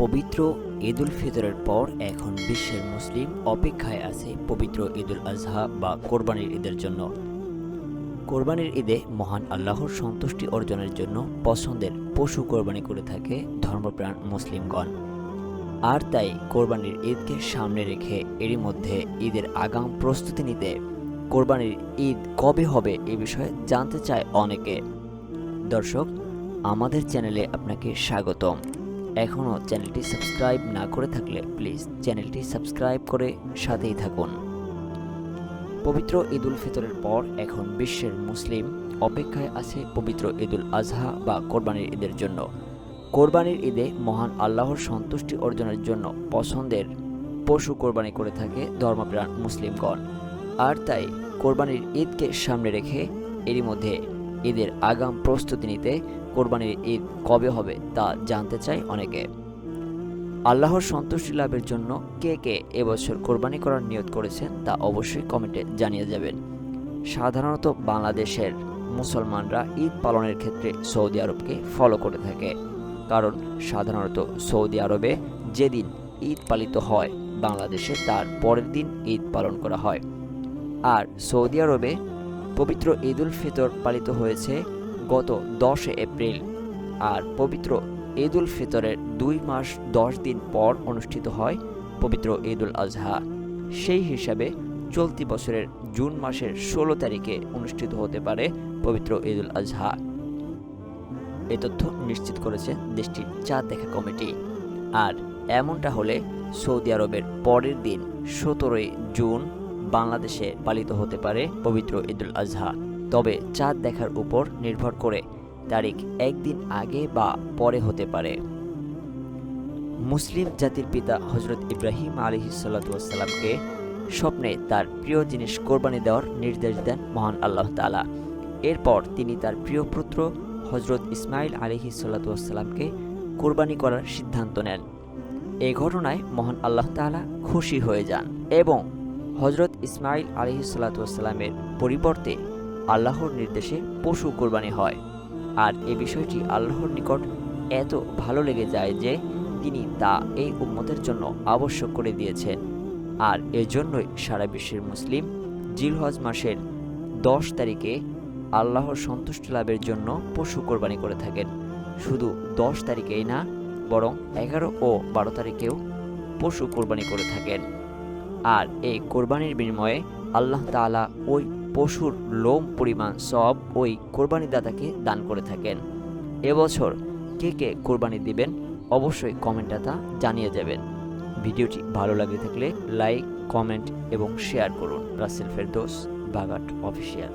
পবিত্র ঈদুল ফিতরের পর এখন বিশ্বের মুসলিম অপেক্ষায় আছে পবিত্র ঈদুল আজহা বা কোরবানির ঈদের জন্য। কোরবানির ঈদে মহান আল্লাহর সন্তুষ্টি অর্জনের জন্য পছন্দের পশু কোরবানি করে থাকে ধর্মপ্রাণ মুসলিমগণ। আর তাই কোরবানির ঈদকে সামনে রেখে এরই মধ্যে ঈদের আগাম প্রস্তুতি নিতে কোরবানির ঈদ কবে হবে এ বিষয়ে জানতে চায় অনেকে। দর্শক, আমাদের চ্যানেলে আপনাকে স্বাগতম। এখনও চ্যানেলটি সাবস্ক্রাইব না করে থাকলে প্লিজ চ্যানেলটি সাবস্ক্রাইব করে সাথেই থাকুন। পবিত্র ঈদুল ফিতরের পর এখন বিশ্বের মুসলিম অপেক্ষায় আছে পবিত্র ঈদুল আজহা বা কোরবানির ঈদের জন্য। কোরবানির ঈদে মহান আল্লাহর সন্তুষ্টি অর্জনের জন্য পছন্দের পশু কোরবানি করে থাকে ধর্মপ্রাণ মুসলিমগণ। আর তাই কোরবানির ঈদকে সামনে রেখে এরই মধ্যে ঈদের আগাম প্রস্তুতি নিতে কোরবানির ঈদ কবে হবে তা জানতে চায় অনেকে। আল্লাহর সন্তুষ্টি লাভের জন্য কে কে এবছর কোরবানি করার নিয়ত করেছেন তা অবশ্যই কমেন্টে জানিয়ে যাবেন। সাধারণত বাংলাদেশের মুসলমানরা ঈদ পালনের ক্ষেত্রে সৌদি আরবকে ফলো করে থাকে, কারণ সাধারণত সৌদি আরবে যেদিন ঈদ পালিত হয় বাংলাদেশে তার পরের দিন ঈদ পালন করা হয়। আর সৌদি আরবে পবিত্র ঈদুল ফিতর পালিত হয়েছে গত 10 এপ্রিল, আর পবিত্র ঈদুল ফিতরের 2 মাস 10 দিন পর অনুষ্ঠিত হয় পবিত্র ঈদুল আজহা। সেই হিসাবে চলতি বছরের জুন মাসের 16 তারিখে অনুষ্ঠিত হতে পারে পবিত্র ঈদুল আজহা। এ তথ্য নিশ্চিত করেছে দেশটির চাঁদ দেখা কমিটি। আর এমনটা হলে সৌদি আরবের পরের দিন 17 জুন বাংলাদেশে পালিত হতে পারে পবিত্র ঈদুল আজহা। তবে চাঁদ দেখার উপর নির্ভর করে তারিখ একদিন আগে বা পরে হতে পারে। মুসলিম জাতির পিতা হজরত ইব্রাহিম আলাইহিসসালামকে স্বপ্নে তার প্রিয় জিনিস কোরবানি দেওয়ার নির্দেশ দেন মহান আল্লাহ তাআলা। এরপর তিনি তার প্রিয় পুত্র হজরত ইসমাইল আলাইহিসসালামকে কোরবানি করার সিদ্ধান্ত নেন। এই ঘটনায় মহান আল্লাহ তাআলা খুশি হয়ে যান এবং হজরত ইসমাইল আলাইহিসসালামের পরিবর্তে আল্লাহর নির্দেশে পশু কোরবানি হয়। আর এ বিষয়টি আল্লাহর নিকট এত ভালো লেগে যায় যে তিনি তা এই উম্মতের জন্য আবশ্যক করে দিয়েছেন। আর এজন্যই সারা বিশ্বের মুসলিম জিলহজ মাসের 10 তারিখে আল্লাহর সন্তুষ্টি লাভের জন্য পশু কোরবানি করে থাকেন। শুধু 10 তারিখেই না, বরং 11 ও 12 তারিখেও পশু কোরবানি করে থাকেন। আর এই কোরবানির বিনিময়ে আল্লাহ তাআলা ওই পশুর লোম পরিমাণ সব ওই কোরবানিদাতাকে দান করে থাকেন। এবছর কে কে কোরবানি দিবেন অবশ্যই কমেন্টে তা জানিয়ে যাবেন। ভিডিওটি ভালো লাগে থাকলে লাইক, কমেন্ট এবং শেয়ার করুন। রাসেল ফেরদৌস, বাগাট অফিসিয়াল।